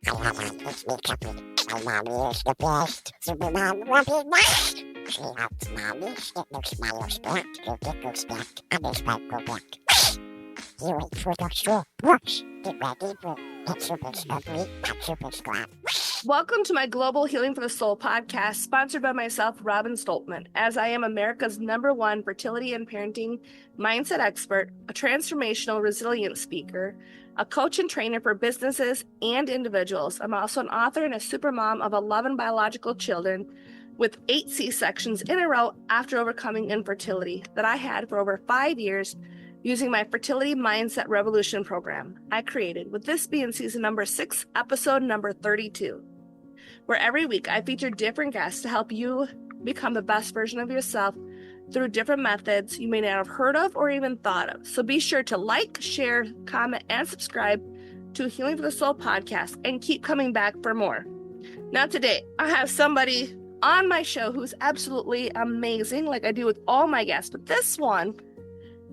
It's me, Cappy. My mommy is the best. Superman will be next. She helps mommy. It looks Miles back. Your dick goes back. And his back go back. You wait for the straw. Brush. Get ready for Pet Super Scrubby. Pet Super Scrub. Welcome to my Global Healing for the Soul podcast, sponsored by myself, Robin Stoltman, as I am America's #1 fertility and parenting mindset expert, a transformational resilience speaker, a coach and trainer for businesses and individuals. I'm also an author and a supermom of 11 biological children with 8 C-sections in a row after overcoming infertility that I had for over 5 years using my Fertility Mindset Revolution program I created, with this being season number 6, episode number 32, where every week I feature different guests to help you become the best version of yourself through different methods you may not have heard of or even thought of. So be sure to like, share, comment, and subscribe to Healing for the Soul podcast and keep coming back for more. Now today, I have somebody on my show who's absolutely amazing, like I do with all my guests, but this one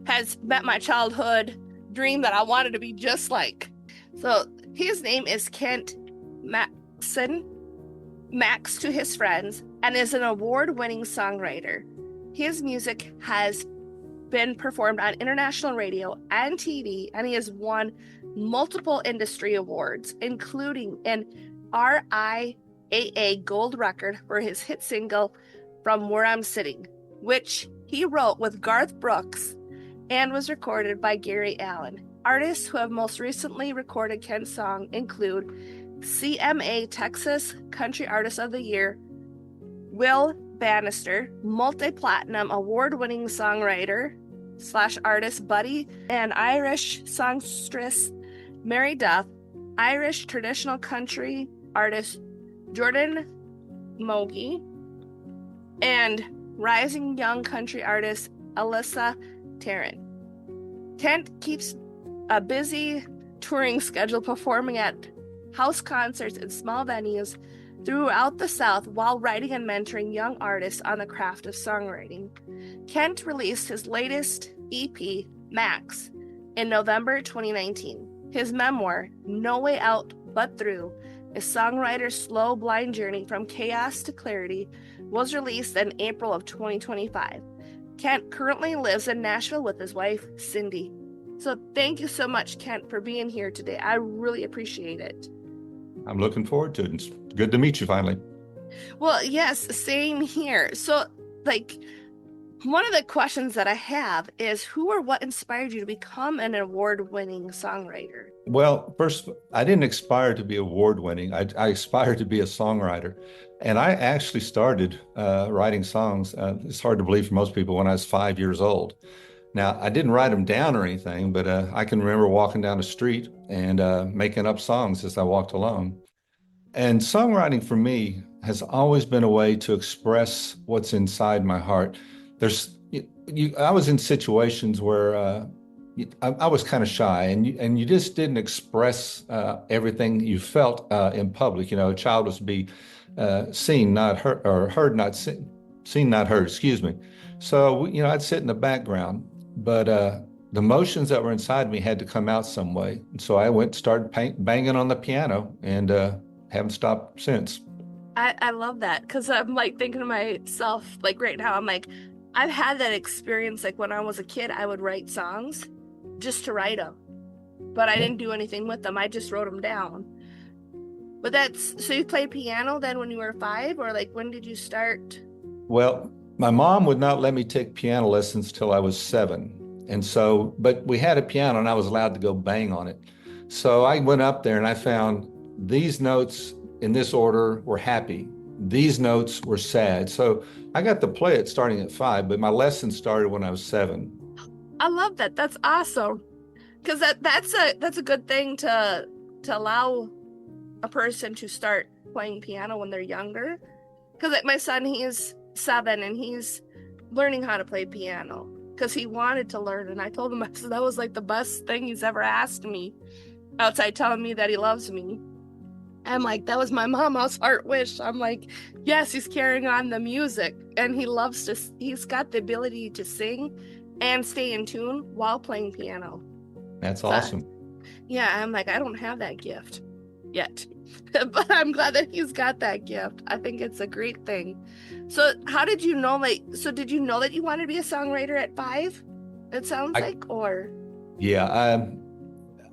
has met my childhood dream that I wanted to be just like. So his name is Kent Maxson, Max to his friends, and is an award-winning songwriter. His music has been performed on international radio and TV, and he has won multiple industry awards, including an RIAA Gold record for his hit single, From Where I'm Sitting, which he wrote with Garth Brooks and was recorded by Gary Allan. Artists who have most recently recorded Kent's song include CMA Texas Country Artist of the Year, Will Bannister, multi-platinum award-winning songwriter / artist Buddy, and Irish songstress Mary Duff, Irish traditional country artist Jordan Mogi, and rising young country artist Alyssa Tarrant. Kent keeps a busy touring schedule, performing at house concerts in small venues throughout the South while writing and mentoring young artists on the craft of songwriting. Kent released his latest EP, Max, in November 2019. His memoir, No Way Out But Through, a songwriter's slow, blind journey from chaos to clarity, was released in April of 2025. Kent currently lives in Nashville with his wife, Cindy. So thank you so much, Kent, for being here today. I really appreciate it. I'm looking forward to it. It's good to meet you finally. Well, yes, same here. So, one of the questions that I have is, who or what inspired you to become an award-winning songwriter? Well, first, I didn't aspire to be award-winning. I aspired to be a songwriter. And I actually started writing songs, it's hard to believe for most people, when I was 5 years old. Now, I didn't write them down or anything, but I can remember walking down the street and making up songs as I walked along. And songwriting for me has always been a way to express what's inside my heart. I was in situations where I was kind of shy, and you just didn't express everything you felt in public. You know, a child was to be seen, not heard, or heard, not seen, not heard. Excuse me. So I'd sit in the background, but the emotions that were inside me had to come out some way. And so I started banging on the piano, and haven't stopped since. I love that, because I'm thinking to myself, right now, I'm I've had that experience. When I was a kid, I would write songs just to write them, but I didn't do anything with them. I just wrote them down. But so you played piano then when you were 5, or when did you start? Well, my mom would not let me take piano lessons till I was 7. And so, but we had a piano and I was allowed to go bang on it. So I went up there and I found these notes in this order were happy. These notes were sad. So I got to play it starting at 5, but my lessons started when I was 7. I love that. That's awesome. Because that's a good thing to allow a person to start playing piano when they're younger. Because my son, he's 7 and he's learning how to play piano because he wanted to learn. And I told him, I said, that was the best thing he's ever asked me, outside telling me that he loves me. I'm that was my mama's heart wish. I'm yes, he's carrying on the music, and he's got the ability to sing and stay in tune while playing piano. That's awesome. Yeah, I'm I don't have that gift. yet. But I'm glad that he's got that gift. I think it's a great thing. So how did you know, did you know that you wanted to be a songwriter at 5? It sounds like, or? Yeah,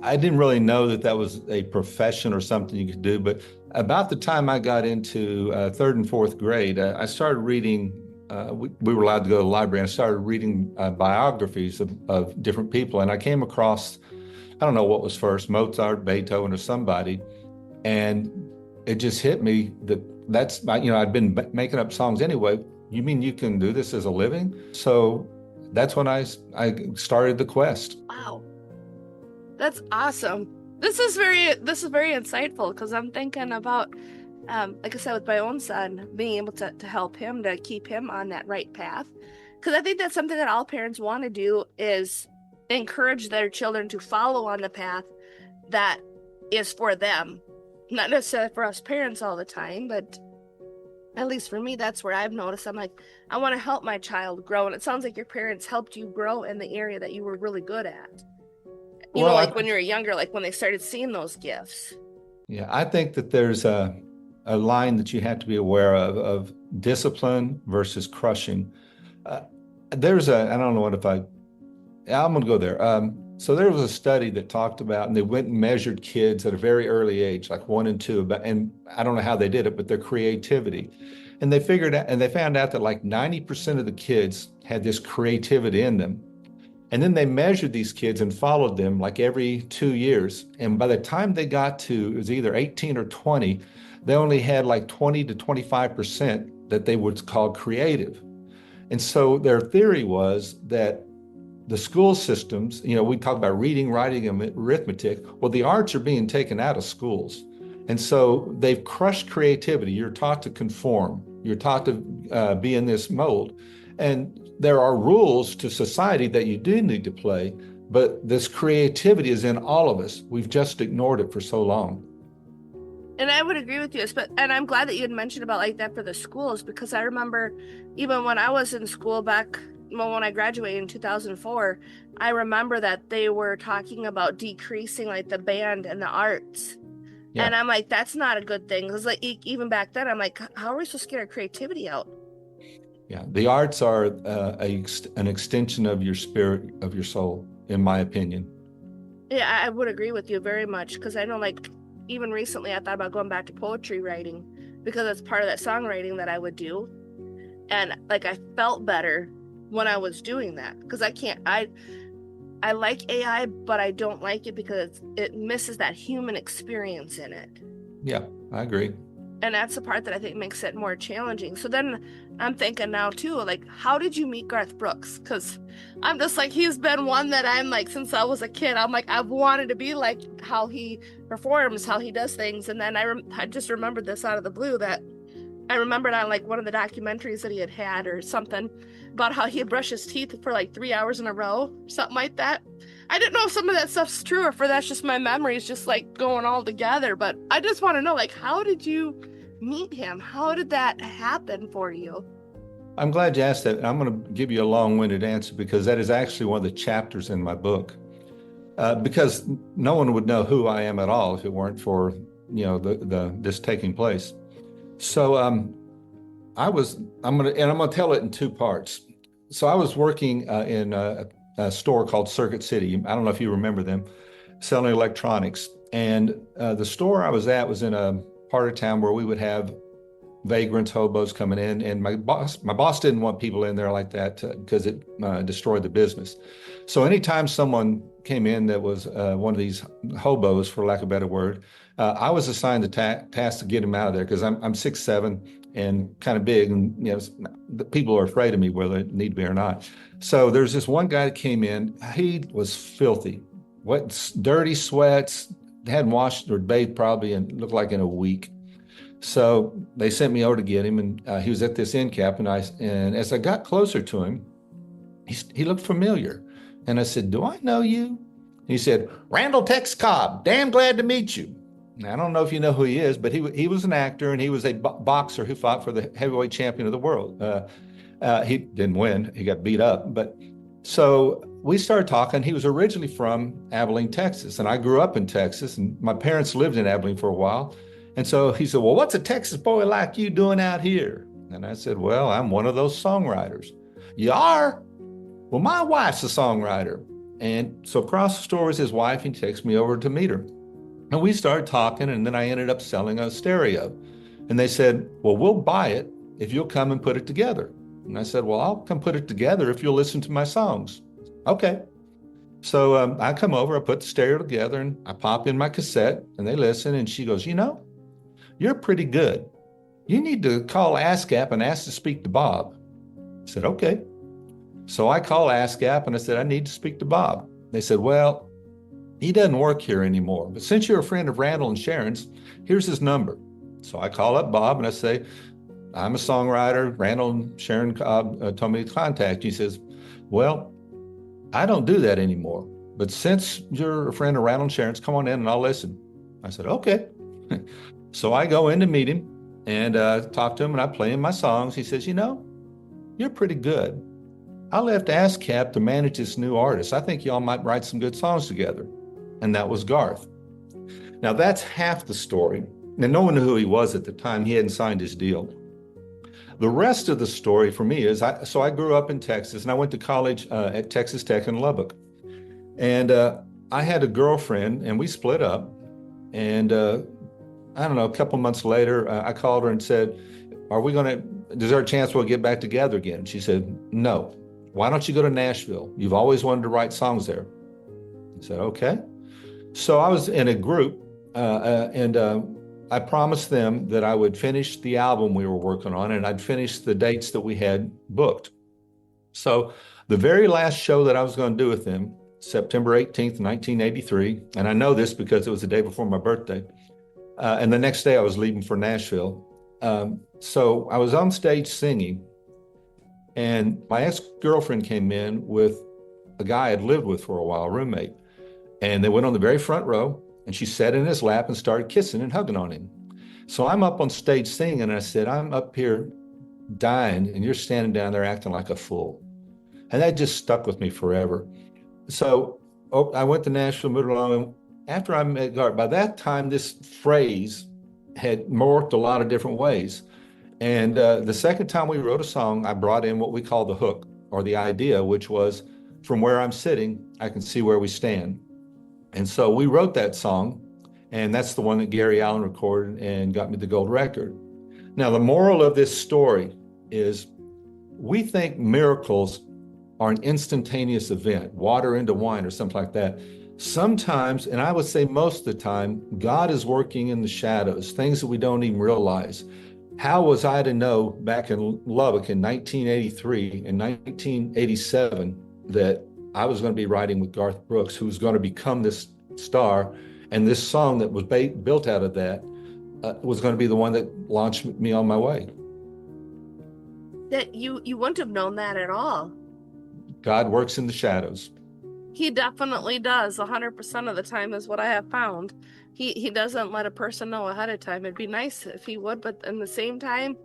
I didn't really know that that was a profession or something you could do, but about the time I got into 3rd and 4th grade, I started reading, we were allowed to go to the library, and I started reading biographies of different people, and I came across, I don't know what was first, Mozart, Beethoven, or somebody, and it just hit me that's, I'd been making up songs anyway. You mean you can do this as a living? So that's when I started the quest. Wow. That's awesome. This is very insightful, because I'm thinking about, like I said, with my own son, being able to help him, to keep him on that right path. Because I think that's something that all parents want to do, is encourage their children to follow on the path that is for them. Not necessarily for us parents all the time, but at least for me, that's where I've noticed. I'm like, I want to help my child grow. And it sounds like your parents helped you grow in the area that you were really good at. You know, like when you were younger, like when they started seeing those gifts. Yeah, I think that there's a line that you have to be aware of discipline versus crushing. I don't know I'm going to go there. So there was a study that talked about, and they went and measured kids at a very early age, like 1 and 2, and I don't know how they did it, but their creativity. And they found out that like 90% of the kids had this creativity in them. And then they measured these kids and followed them like every 2 years. And by the time they got to, it was either 18 or 20, they only had like 20 to 25% that they would call creative. And so their theory was that the school systems, we talk about reading, writing, and arithmetic. Well, the arts are being taken out of schools. And so they've crushed creativity. You're taught to conform. You're taught to be in this mold. And there are rules to society that you do need to play, but this creativity is in all of us. We've just ignored it for so long. And I would agree with you, and I'm glad that you had mentioned about like that for the schools, because I remember even when I was in school when I graduated in 2004, I remember that they were talking about decreasing like the band and the arts. Yeah. And I'm like, that's not a good thing. Because like even back then, I'm like, how are we supposed to get our creativity out? Yeah, the arts are an extension of your spirit, of your soul, in my opinion. Yeah, I would agree with you very much, because I know like even recently I thought about going back to poetry writing, because that's part of that songwriting that I would do. And like I felt better when I was doing that, because I like AI, but I don't like it because it misses that human experience in it. Yeah, I agree. And that's the part that I think makes it more challenging. So then I'm thinking now too, like, how did you meet Garth Brooks? Because I'm just like, he's been one that I'm like, since I was a kid, I'm like, I've wanted to be like how he performs, how he does things. And then I just remembered this out of the blue, that I remembered on like one of the documentaries that he had or something about how he had brushed his teeth for like 3 hours in a row, something like that. I didn't know if some of that stuff's true or if that's just my memories just like going all together, but I just want to know, like, how did you meet him? How did that happen for you? I'm glad you asked that. I'm going to give you a long-winded answer, because that is actually one of the chapters in my book. Because no one would know who I am at all if it weren't for, this taking place. So I'm going to tell it in 2 parts. So I was working in a store called Circuit City. I don't know if you remember them, selling electronics. And the store I was at was in a part of town where we would have vagrants, hobos coming in. And my boss didn't want people in there like that because it destroyed the business. So anytime someone came in that was one of these hobos, for lack of a better word, I was assigned the task to get him out of there, because I'm 6'7" and kind of big, and the people are afraid of me, whether they need to be or not. So there's this one guy that came in. He was filthy, dirty sweats, hadn't washed or bathed probably, and looked like in a week. So they sent me over to get him, and he was at this end cap, and as I got closer to him, he looked familiar, and I said, "Do I know you?" And he said, "Randall Tex Cobb, damn glad to meet you." Now, I don't know if you know who he is, but he was an actor, and he was a boxer who fought for the heavyweight champion of the world. He didn't win; he got beat up. But So we started talking. He was originally from Abilene, Texas, and I grew up in Texas, and my parents lived in Abilene for a while. And so he said, well, what's a Texas boy like you doing out here? And I said, well, I'm one of those songwriters. You are? Well, my wife's a songwriter. And so across the store was his wife. He takes me over to meet her. And we started talking, and then I ended up selling a stereo. And they said, well, we'll buy it if you'll come and put it together. And I said, well, I'll come put it together if you'll listen to my songs. Okay. So I come over, I put the stereo together, and I pop in my cassette, and they listen, and she goes, you know, you're pretty good. You need to call ASCAP and ask to speak to Bob. I said, okay. So I called ASCAP and I said, I need to speak to Bob. They said, well, he doesn't work here anymore, but since you're a friend of Randall and Sharon's, here's his number. So I call up Bob and I say, I'm a songwriter. Randall and Sharon told me to contact you. He says, well, I don't do that anymore, but since you're a friend of Randall and Sharon's, come on in and I'll listen. I said, okay. So I go in to meet him and talk to him, and I play him my songs. He says, you know, you're pretty good. I left ASCAP to manage this new artist. I think y'all might write some good songs together. And that was Garth. Now that's half the story. And no one knew who he was at the time. He hadn't signed his deal. The rest of the story for me is, I grew up in Texas, and I went to college at Texas Tech in Lubbock. And I had a girlfriend, and we split up. And I don't know, a couple months later, I called her and said, is there a chance we'll get back together again? She said, no. Why don't you go to Nashville? You've always wanted to write songs there. I said, okay. So I was in a group, and I promised them that I would finish the album we were working on, and I'd finish the dates that we had booked. So the very last show that I was going to do with them, September 18th, 1983, and I know this because it was the day before my birthday, and the next day I was leaving for Nashville. So I was on stage singing, and my ex-girlfriend came in with a guy I'd lived with for a while, a roommate, and they went on the very front row, and she sat in his lap and started kissing and hugging on him. So I'm up on stage singing, and I said, I'm up here dying, and you're standing down there acting like a fool. And that just stuck with me forever. So I went to Nashville, moved along, and after I met Garth, by that time, this phrase had morphed a lot of different ways. And the second time we wrote a song, I brought in what we call the hook, or the idea, which was, from where I'm sitting, I can see where we stand. And so we wrote that song, and that's the one that Gary Allan recorded and got me the gold record. Now, the moral of this story is, we think miracles are an instantaneous event, water into wine or something like that. Sometimes, and I would say most of the time, God is working in the shadows, things that we don't even realize. How was I to know back in Lubbock in 1983 and 1987 that I was going to be writing with Garth Brooks, who was going to become this star, and this song that was built out of that was going to be the one that launched me on my way. That you wouldn't have known that at all. God works in the shadows. He definitely does. 100% of the time is what I have found. He doesn't let a person know ahead of time. It'd be nice if he would, but in the same time,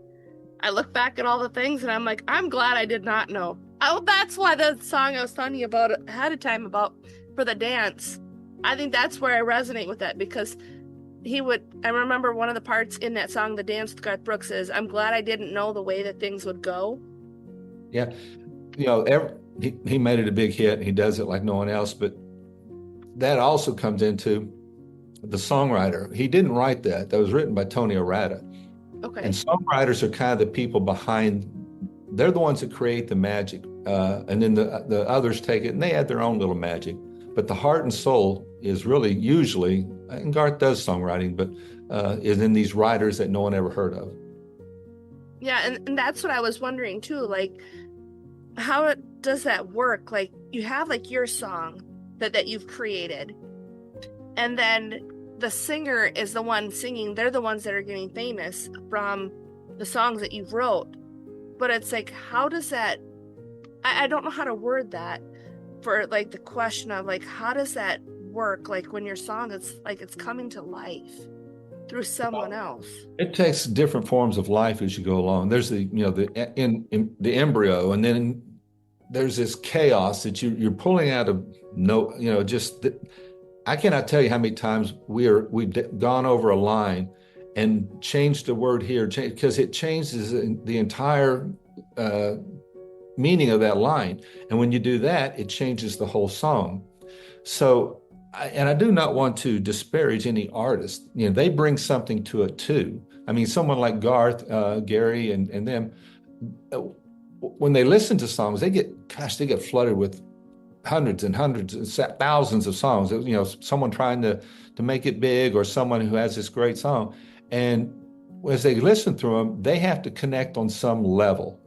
I look back at all the things and I'm like, I'm glad I did not know. That's why the song I was telling you about ahead of time about for the dance, I think that's where I resonate with that, because I remember one of the parts in that song, the dance with Garth Brooks, is, I'm glad I didn't know the way that things would go. Yeah. You know, he made it a big hit, and he does it like no one else, but that also comes into the songwriter. He didn't write that. That was written by Tony Arata. Okay. And songwriters are kind of the people behind, they're the ones that create the magic. And then the others take it and they add their own little magic. But the heart and soul is really usually, and Garth does songwriting, but is in these writers that no one ever heard of. Yeah, and that's what I was wondering too, like, how does that work? Like, you have like your song that you've created, and then the singer is the one singing. They're the ones that are getting famous from the songs that you've wrote. But it's like, how does that, I don't know how to word that for like the question of like, how does that work? Like when your song is like, it's coming to life through someone else. It takes different forms of life as you go along. There's the embryo, and then there's this chaos that you're pulling out of no, I cannot tell you how many times we've gone over a line and changed the word here, because it changes the entire meaning of that line. And when you do that, it changes the whole song. So, I do not want to disparage any artist. They bring something to it too. I mean, someone like Garth, Gary, and them, when they listen to songs, they get flooded with hundreds and hundreds and thousands of songs. Someone trying to make it big, or someone who has this great song. And as they listen through them, they have to connect on some level.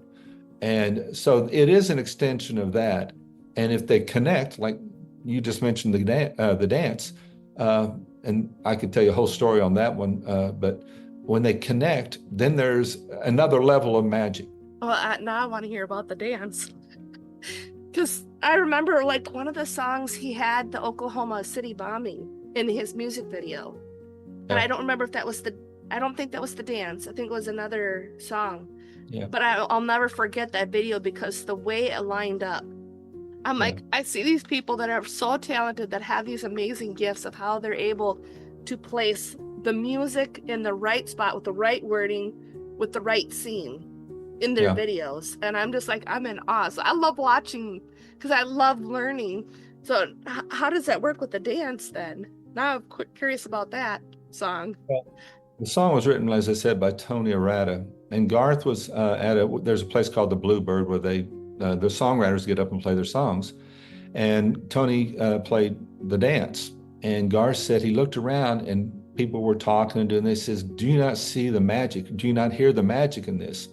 And so it is an extension of that. And if they connect, like you just mentioned the dance, and I could tell you a whole story on that one, but when they connect, then there's another level of magic. Well, now I want to hear about the dance. Because I remember, like, one of the songs he had the Oklahoma City bombing in his music video. And Yeah. I don't remember if I don't think that was the dance. I think it was another song. Yeah. But I'll never forget that video because the way it lined up. I'm like, I see these people that are so talented, that have these amazing gifts of how they're able to place the music in the right spot with the right wording, with the right scene in their videos. And I'm just like, I'm in awe. So I love watching because I love learning. So how does that work with the dance then? Now I'm curious about that song. The song was written, as I said, by Tony Arata, and Garth was there's a place called the Bluebird where the songwriters get up and play their songs, and Tony played the dance, and Garth said he looked around and people were talking and doing this. He says, "Do you not see the magic? Do you not hear the magic in this?"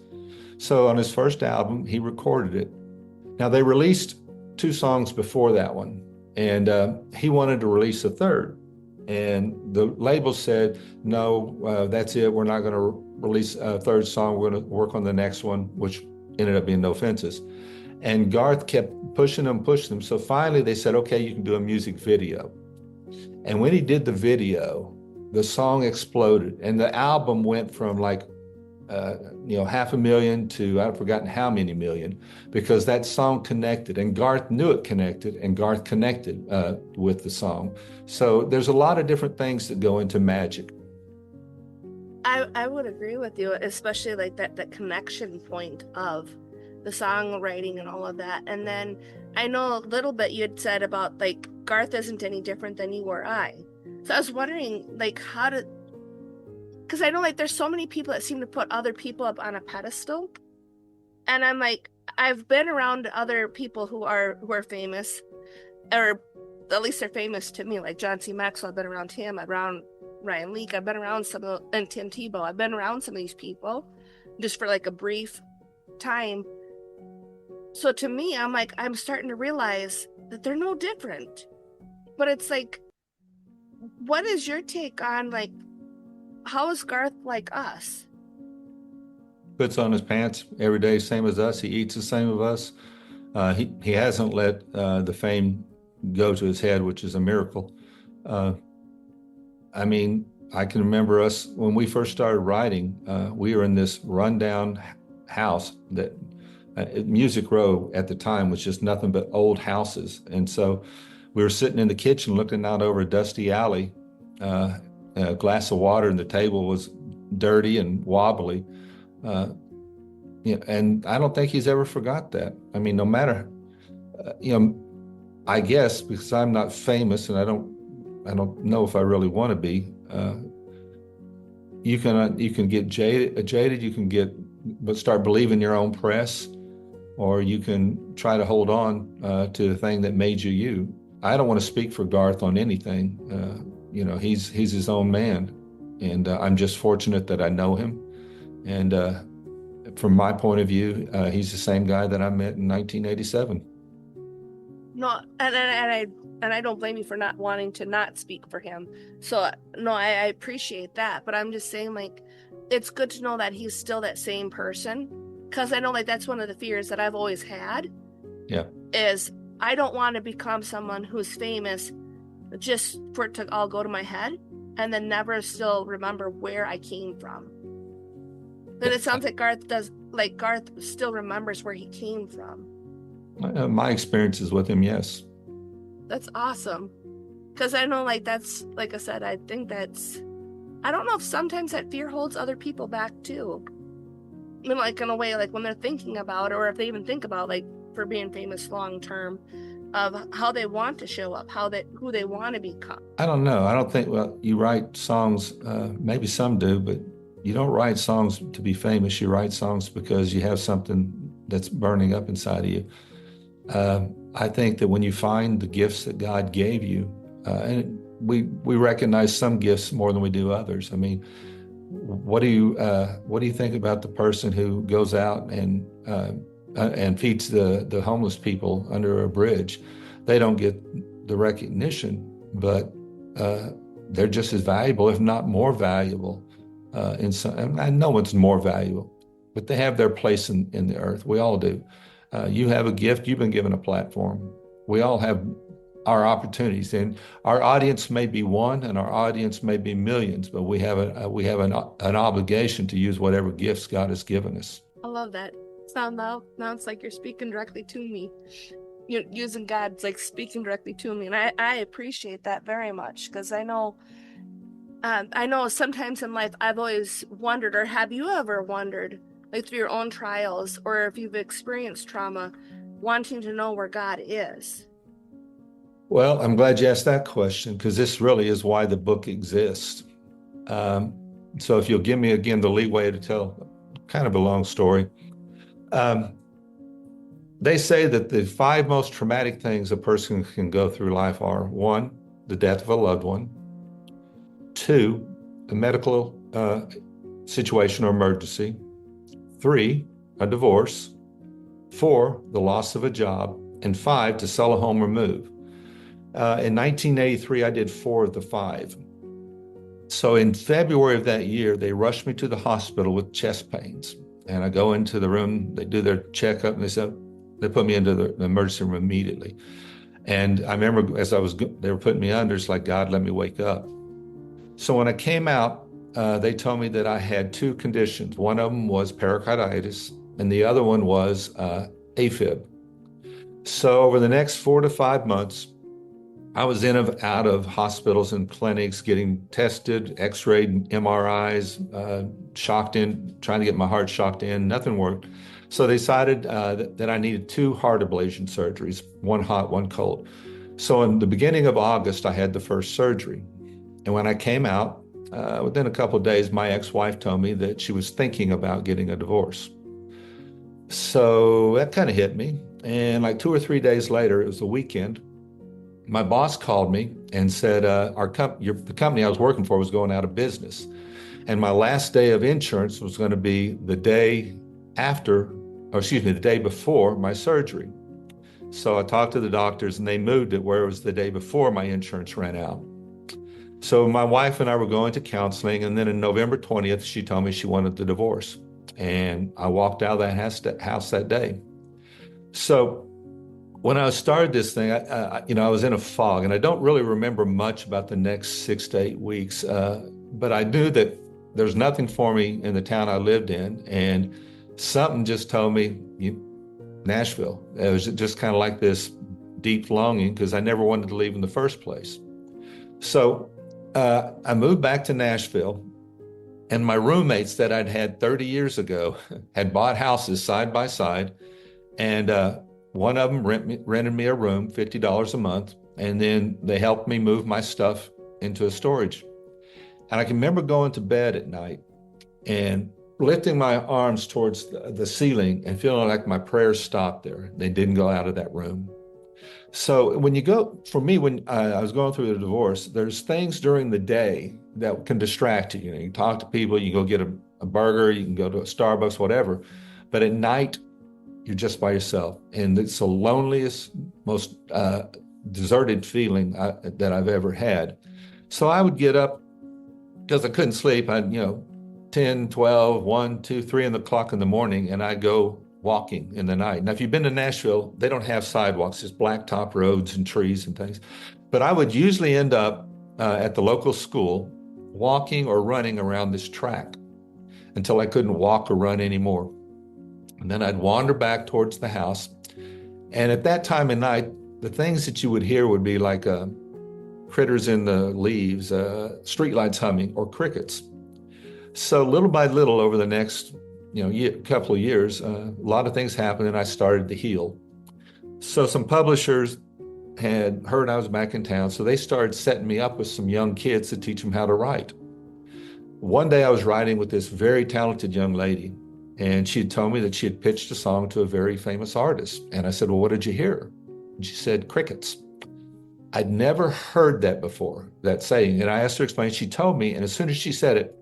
So on his first album, he recorded it. Now they released 2 songs before that one, and he wanted to release a third. And the label said, no, that's it. We're not going to release a third song. We're going to work on the next one, which ended up being No Fences. And Garth kept pushing them. So finally they said, okay, you can do a music video. And when he did the video, the song exploded. And the album went from like, 500,000 to I've forgotten how many million, because that song connected, and Garth knew it connected, and Garth connected with the song. So there's a lot of different things that go into magic. I would agree with you, especially like that connection point of the songwriting and all of that. And then I know a little bit you had said about like Garth isn't any different than you or I. So I was wondering like because I know like there's so many people that seem to put other people up on a pedestal, and I'm like, I've been around other people who are famous, or at least they're famous to me, like John C. Maxwell. I've been around him. I've been around Ryan Leake. I've been around and Tim Tebow. I've been around some of these people just for like a brief time. So to me, I'm like, I'm starting to realize that they're no different. But it's like, what is your take on like, how is Garth like us? Puts on his pants every day, same as us. He eats the same as us. He hasn't let the fame go to his head, which is a miracle. I mean, I can remember us when we first started writing. We were in this rundown house that Music Row at the time was just nothing but old houses, and so we were sitting in the kitchen looking out over a dusty alley. A glass of water, and the table was dirty and wobbly. And I don't think he's ever forgot that. I mean, no matter, I guess because I'm not famous and I don't know if I really want to be. You can get jaded. You can but start believing your own press, or you can try to hold on to the thing that made you. I don't want to speak for Garth on anything. He's his own man, and I'm just fortunate that I know him. And from my point of view, he's the same guy that I met in 1987. No, and I don't blame you for not wanting to not speak for him. So no, I appreciate that, but I'm just saying like, it's good to know that he's still that same person, because I know like that's one of the fears that I've always had. Yeah, is I don't want to become someone who's famous just for it to all go to my head and then never still remember where I came from. Then it sounds like Garth still remembers where he came from. My experiences with him, yes. That's awesome. Because I know, like, that's, like I said, I think that's, I don't know if sometimes that fear holds other people back too. I mean, like, in a way, like when they're thinking about, or if they even think about, like, for being famous long term, of how they want to show up, who they want to become. I don't know. I don't think, well, you write songs, maybe some do, but you don't write songs to be famous. You write songs because you have something that's burning up inside of you. I think that when you find the gifts that God gave you, and we recognize some gifts more than we do others. I mean, what do you think about the person who goes out and feeds the homeless people under a bridge? They don't get the recognition, but they're just as valuable, if not more valuable. And no one's more valuable, but they have their place in the earth. We all do. You have a gift. You've been given a platform. We all have our opportunities, and our audience may be one, and our audience may be millions, but we have an obligation to use whatever gifts God has given us. I love that. Now it's like you're speaking directly to me. You're using God's like speaking directly to me, and I appreciate that very much, because I know sometimes in life I've always wondered, or have you ever wondered, like through your own trials, or if you've experienced trauma, wanting to know where God is? Well, I'm glad you asked that question, because this really is why the book exists. So if you'll give me again the leeway to tell kind of a long story. They say that the 5 most traumatic things a person can go through life are: 1, the death of a loved one; 2, a medical situation or emergency; 3, a divorce; 4, the loss of a job; and 5, to sell a home or move. In 1983, I did 4 of the 5. So in February of that year, they rushed me to the hospital with chest pains. And I go into the room, they do their checkup, and they put me into the emergency room immediately. And I remember as they were putting me under, it's like, God, let me wake up. So when I came out, they told me that I had 2 conditions. One of them was pericarditis, and the other one was AFib. So over the next 4 to 5 months, I was in and out of hospitals and clinics, getting tested, x-rayed, MRIs, trying to get my heart shocked in. Nothing worked. So they decided that I needed 2 heart ablation surgeries, one hot, one cold. So in the beginning of August, I had the first surgery. And when I came out, within a couple of days, my ex-wife told me that she was thinking about getting a divorce. So that kind of hit me. And like 2 or 3 days later, it was a weekend, my boss called me and said, the company I was working for was going out of business. And my last day of insurance was going to be the day before my surgery. So I talked to the doctors, and they moved it where it was the day before my insurance ran out. So my wife and I were going to counseling, and then on November 20th, she told me she wanted the divorce. And I walked out of that house that day. So when I started this thing, I was in a fog, and I don't really remember much about the next 6 to 8 weeks, but I knew that there's nothing for me in the town I lived in, and something just told me, Nashville. It was just kind of like this deep longing, because I never wanted to leave in the first place. So I moved back to Nashville, and my roommates that I'd had 30 years ago had bought houses side by side, and one of them rented me a room, $50 a month, and then they helped me move my stuff into a storage. And I can remember going to bed at night and lifting my arms towards the ceiling and feeling like my prayers stopped there. They didn't go out of that room. So when I was going through the divorce, there's things during the day that can distract you. You talk to people, you go get a burger, you can go to a Starbucks, whatever. But at night, you're just by yourself. And it's the loneliest, most deserted feeling that I've ever had. So I would get up because I couldn't sleep. I'd, 10, 12, 1, 2, 3 o'clock in the morning, and I'd go walking in the night. Now, if you've been to Nashville, they don't have sidewalks, just blacktop roads and trees and things. But I would usually end up at the local school walking or running around this track until I couldn't walk or run anymore. And then I'd wander back towards the house, And at that time of night, the things that you would hear would be like critters in the leaves, streetlights humming, or crickets. So little by little, over the next couple of years, a lot of things happened, and I started to heal. So some publishers had heard I was back in town, so they started setting me up with some young kids to teach them how to write. One day I was writing with this very talented young lady, and she had told me that she had pitched a song to a very famous artist. And I said, well, what did you hear? And she said, crickets. I'd never heard that before, that saying. And I asked her to explain. She told me, and as soon as she said it,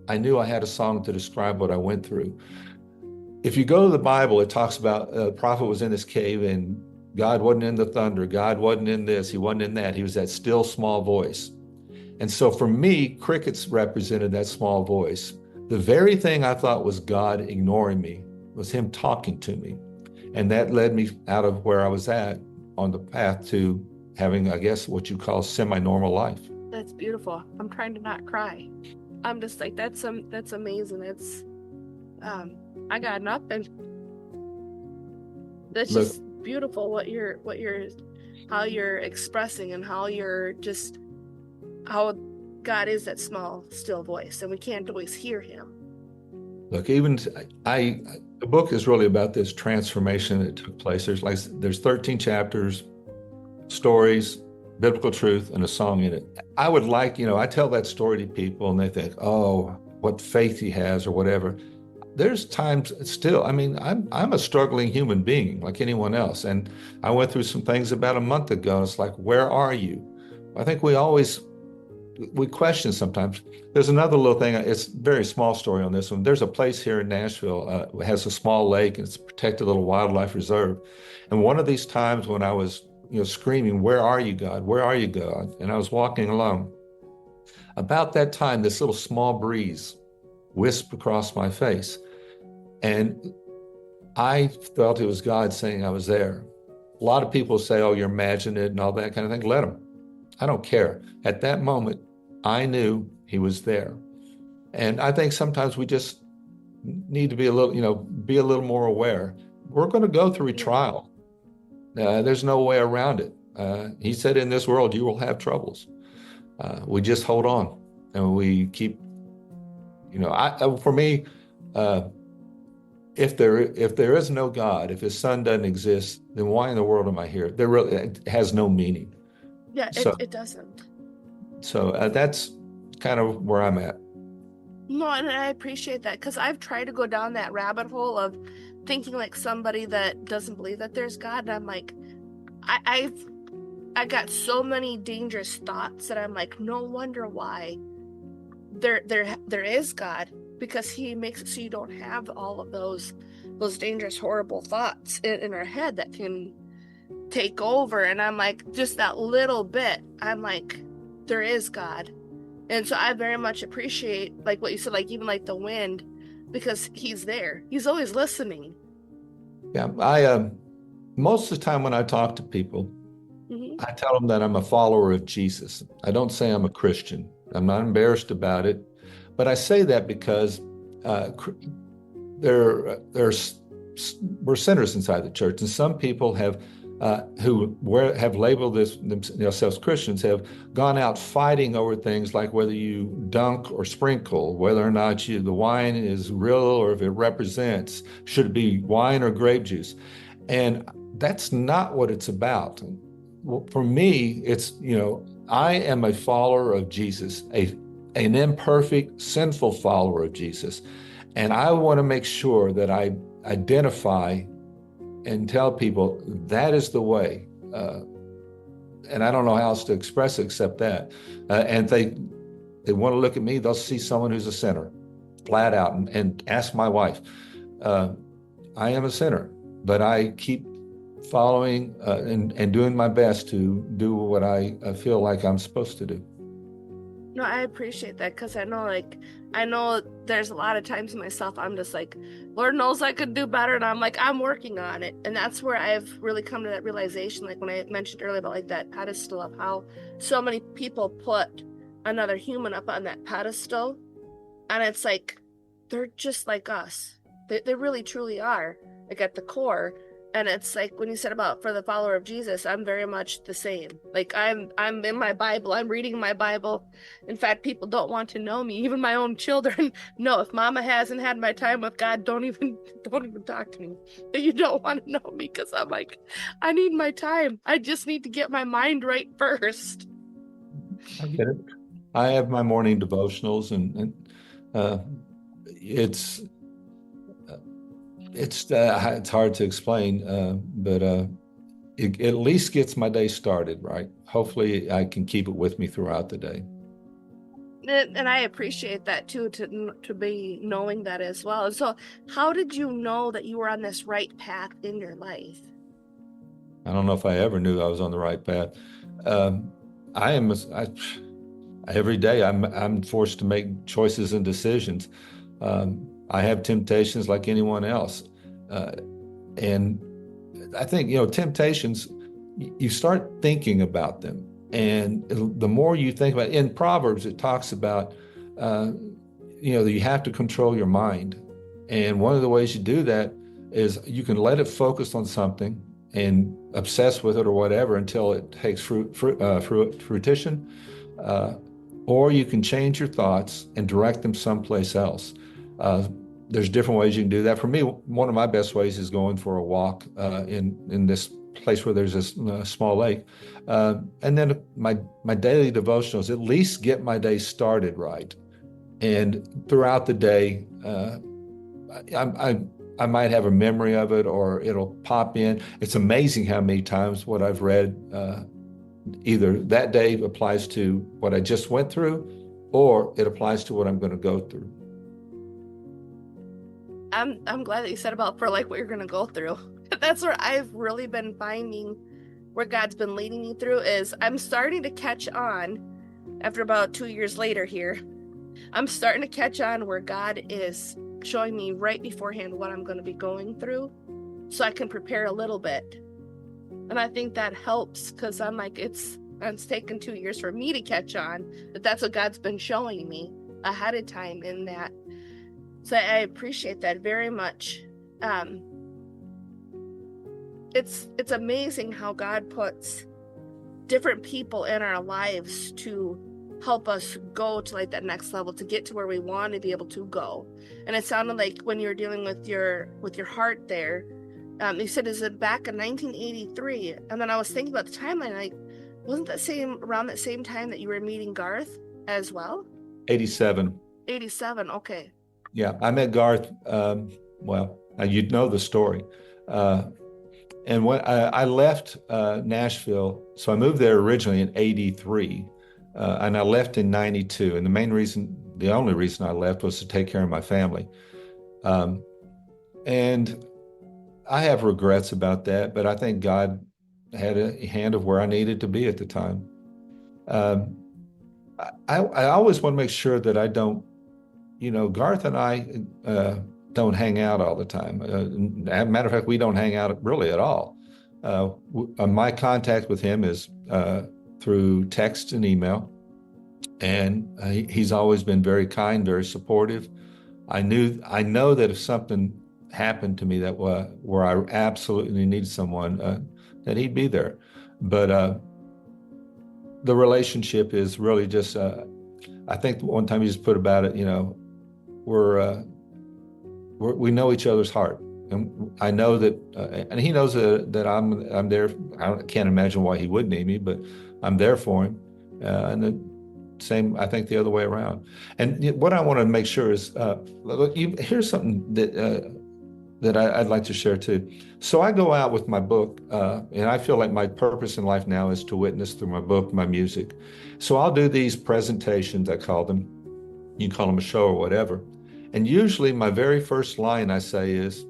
I knew I had a song to describe what I went through. If you go to the Bible, it talks about a prophet was in this cave, and God wasn't in the thunder. God wasn't in this. He wasn't in that. He was that still small voice. And so for me, crickets represented that small voice. The very thing I thought was God ignoring me was him talking to me. And that led me out of where I was at on the path to having, I guess, what you call semi-normal life. That's beautiful. I'm trying to not cry. I'm just like, that's amazing. It's, I got nothing. That's just beautiful how you're expressing, and how God is that small, still voice, and we can't always hear him. Look, the book is really about this transformation that took place. There's 13 chapters, stories, biblical truth, and a song in it. I would I tell that story to people and they think, oh, what faith he has or whatever. There's times still, I'm a struggling human being like anyone else. And I went through some things about a month ago. It's like, where are you? I think we question sometimes. There's another little thing. It's a very small story on this one. There's a place here in Nashville, it has a small lake, and it's a protected little wildlife reserve. And one of these times when I was, screaming, where are you, God? Where are you, God? And I was walking along. About that time, this little small breeze whisked across my face. And I felt it was God saying I was there. A lot of people say, oh, you're imagining it and all that kind of thing. Let them. I don't care. At that moment, I knew he was there. And I think sometimes we just need to be a little more aware. We're going to go through a trial. There's no way around it. He said, in this world, you will have troubles. We just hold on and we keep, for me, if there is no God, if his son doesn't exist, then why in the world am I here? It has no meaning. Yeah, it doesn't. So that's kind of where I'm at. No, and I appreciate that, because I've tried to go down that rabbit hole of thinking like somebody that doesn't believe that there's God, and I'm like, I got so many dangerous thoughts that I'm like, no wonder why there is God, because he makes it so you don't have all of those dangerous, horrible thoughts in our head that can take over. And I'm like, just that little bit, I'm like, there is God. And so I very much appreciate, like what you said, like even like the wind, because he's there. He's always listening. Yeah, I most of the time when I talk to people, I tell them that I'm a follower of Jesus. I don't say I'm a Christian. I'm not embarrassed about it, but I say that because we're sinners inside the church, and some people have labeled themselves Christians have gone out fighting over things like whether you dunk or sprinkle, whether or not the wine is real or if it represents, should it be wine or grape juice? And that's not what it's about. Well, for me, it's, I am a follower of Jesus, an imperfect, sinful follower of Jesus. And I want to make sure that I identify and tell people that is the way. And I don't know how else to express it except that. And they want to look at me, they'll see someone who's a sinner, flat out, and ask my wife. I am a sinner, but I keep following and doing my best to do what I feel like I'm supposed to do. No, I appreciate that, because I know there's a lot of times myself, I'm just like, Lord knows I could do better, and I'm like, I'm working on it. And that's where I've really come to that realization, like when I mentioned earlier about like that pedestal of how so many people put another human up on that pedestal, and it's like, they're just like us. They really truly are, like at the core. And it's like when you said about for the follower of Jesus, I'm very much the same. Like I'm in my Bible, I'm reading my Bible. In fact, people don't want to know me, even my own children. No, if mama hasn't had my time with God, don't even talk to me. You don't want to know me because I'm like, I need my time. I just need to get my mind right first. I get it. I have my morning devotionals, and it's it's hard to explain, but it at least gets my day started right. Hopefully, I can keep it with me throughout the day. And I appreciate that too, to be knowing that as well. And so, how did you know that you were on this right path in your life? I don't know if I ever knew I was on the right path. I am. Every day I'm forced to make choices and decisions. I have temptations like anyone else. And I think, temptations, you start thinking about them. And the more you think about it, in Proverbs, it talks about, that you have to control your mind. And one of the ways you do that is you can let it focus on something and obsess with it or whatever until it takes fruition. Or you can change your thoughts and direct them someplace else. There's different ways you can do that. For me, one of my best ways is going for a walk in this place where there's this small lake. And then my daily devotionals at least get my day started right. And throughout the day, I might have a memory of it or it'll pop in. It's amazing how many times what I've read either that day applies to what I just went through or it applies to what I'm going to go through. I'm glad that you said about for like what you're going to go through. That's where I've really been finding where God's been leading me through is I'm starting to catch on after about 2 years later here. I'm starting to catch on where God is showing me right beforehand what I'm going to be going through so I can prepare a little bit. And I think that helps because I'm like, it's taken 2 years for me to catch on, but that's what God's been showing me ahead of time in that. So I appreciate that very much. It's amazing how God puts different people in our lives to help us go to like that next level, to get to where we want to be able to go. And it sounded like when you were dealing with your heart there, you said, is it back in 1983? And then I was thinking about the timeline, like, wasn't that around that same time that you were meeting Garth as well? 87. 87, okay. Yeah, I met Garth, you'd know the story. And when I left Nashville, so I moved there originally in 83, and I left in 92. And the only reason I left was to take care of my family. And I have regrets about that, but I think God had a hand of where I needed to be at the time. I always want to make sure that I don't, Garth and I don't hang out all the time. As a matter of fact, we don't hang out really at all. My contact with him is through text and email, and he's always been very kind, very supportive. I know that if something happened to me that where I absolutely needed someone, that he'd be there. But the relationship is really just, I think one time he just put about it, we know each other's heart, and I know that, and he knows that I'm there. I can't imagine why he would need me, but I'm there for him. And the same, I think, the other way around. And what I want to make sure is, look, here's something that I'd like to share too. So I go out with my book, and I feel like my purpose in life now is to witness through my book, my music. So I'll do these presentations, I call them. You can call them a show or whatever. And usually my very first line I say is,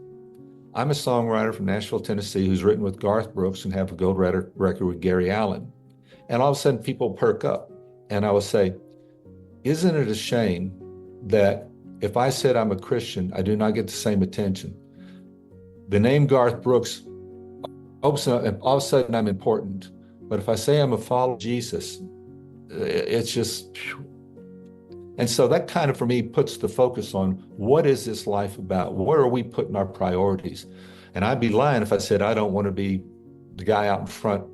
I'm a songwriter from Nashville, Tennessee, who's written with Garth Brooks and have a gold record with Gary Allan. And all of a sudden people perk up. And I will say, isn't it a shame that if I said I'm a Christian, I do not get the same attention? The name Garth Brooks, all of a sudden I'm important. But if I say I'm a follower of Jesus, it's just... And so that kind of, for me, puts the focus on what is this life about? Where are we putting our priorities? And I'd be lying if I said I don't want to be the guy out in front,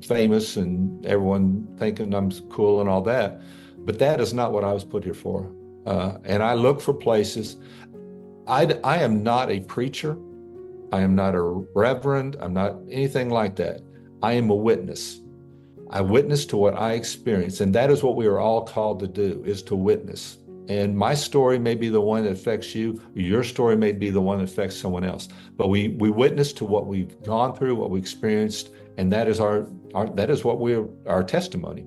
famous and everyone thinking I'm cool and all that. But that is not what I was put here for. And I look for places. I am not a preacher. I am not a reverend. I'm not anything like that. I am a witness. I witness to what I experience. And that is what we are all called to do, is to witness. And my story may be the one that affects you. Your story may be the one that affects someone else. But we witness to what we've gone through, what we experienced, and that is our testimony.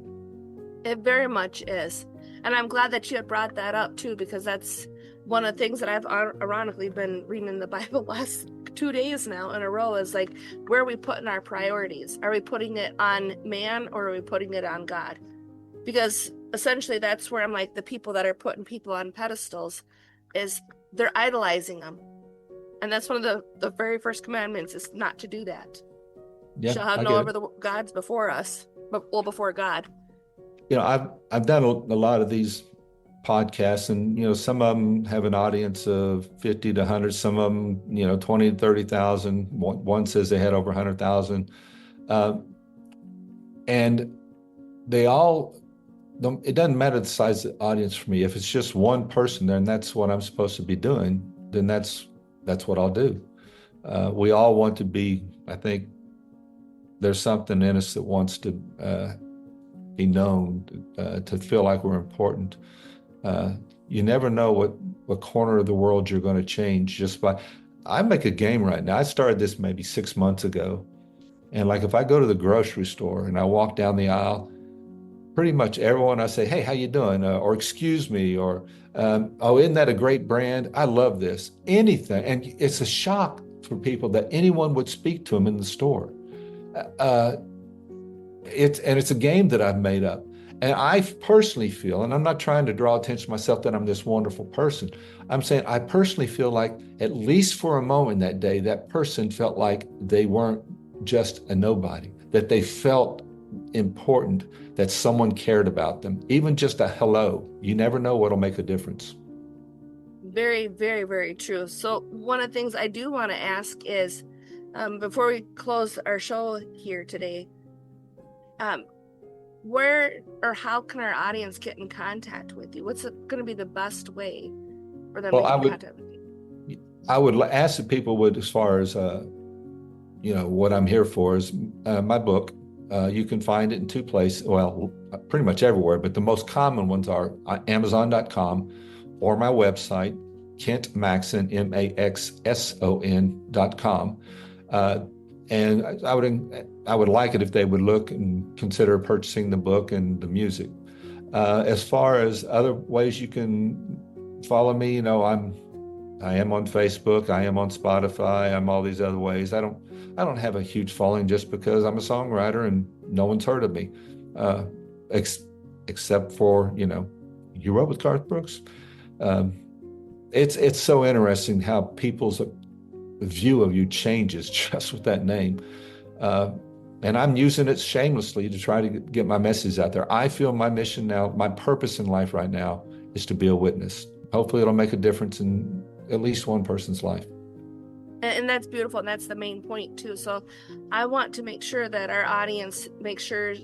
It very much is. And I'm glad that you had brought that up too, because that's one of the things that I've ironically been reading in the Bible last 2 days now in a row, is like, where are we putting our priorities? Are we putting it on man, or are we putting it on God? Because essentially that's where I'm like, the people that are putting people on pedestals, is they're idolizing them. And that's one of the very first commandments, is not to do that. Yeah, Shall have no other gods before us, before God. You know, I've done a lot of these podcasts, and, you know, some of them have an audience of 50 to 100, some of them, you know, 20 to 30,000. One says they had over 100,000. And they all, it doesn't matter the size of the audience for me. If it's just one person there and that's what I'm supposed to be doing, then that's what I'll do. We all want to be, I think there's something in us that wants to be known, to feel like we're important. You never know what corner of the world you're going to change just by. I make a game right now. I started this maybe 6 months ago. And like, if I go to the grocery store and I walk down the aisle, pretty much everyone I say, hey, how you doing? Or excuse me, or, oh, isn't that a great brand? I love this. Anything. And it's a shock for people that anyone would speak to them in the store. It's a game that I've made up. And I personally feel, and I'm not trying to draw attention to myself that I'm this wonderful person. I'm saying I personally feel like, at least for a moment that day, that person felt like they weren't just a nobody, that they felt important, that someone cared about them. Even just a hello. You never know what'll make a difference. Very, very, very true. So one of the things I do want to ask is, before we close our show here today, where or how can our audience get in contact with you? What's going to be the best way for them to get in contact with you? I would ask that people would, as far as, you know, what I'm here for is my book. You can find it in two places, well, pretty much everywhere, but the most common ones are Amazon.com or my website, Kent Maxson, Maxson.com. And I would like it if they would look and consider purchasing the book and the music. As far as other ways you can follow me, you know, I am on Facebook, I am on Spotify, I'm all these other ways. I don't have a huge following just because I'm a songwriter and no one's heard of me, except for, you know, you wrote with Garth Brooks. It's so interesting how people's view of you changes just with that name. And I'm using it shamelessly to try to get my message out there. I feel my mission now, my purpose in life right now, is to be a witness. Hopefully it'll make a difference in at least one person's life. And that's beautiful, and that's the main point too. So I want to make sure that our audience makes sure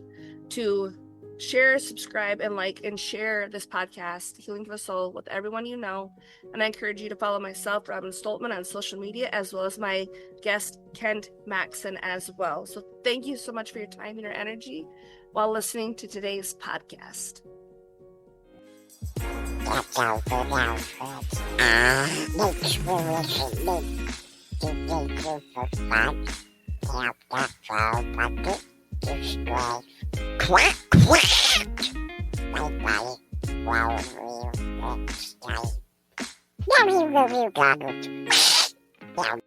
to share, subscribe, and like and share this podcast, Healing for the Soul, with everyone you know. And I encourage you to follow myself, Robin Stoltman, on social media, as well as my guest, Kent Maxson, as well. So thank you so much for your time and your energy while listening to today's podcast. That's all for now, folks. Make sure you listen to the group of fun. Tap that follow button to subscribe. Quack, quack! Bye-bye. Well, next time. Now you got it.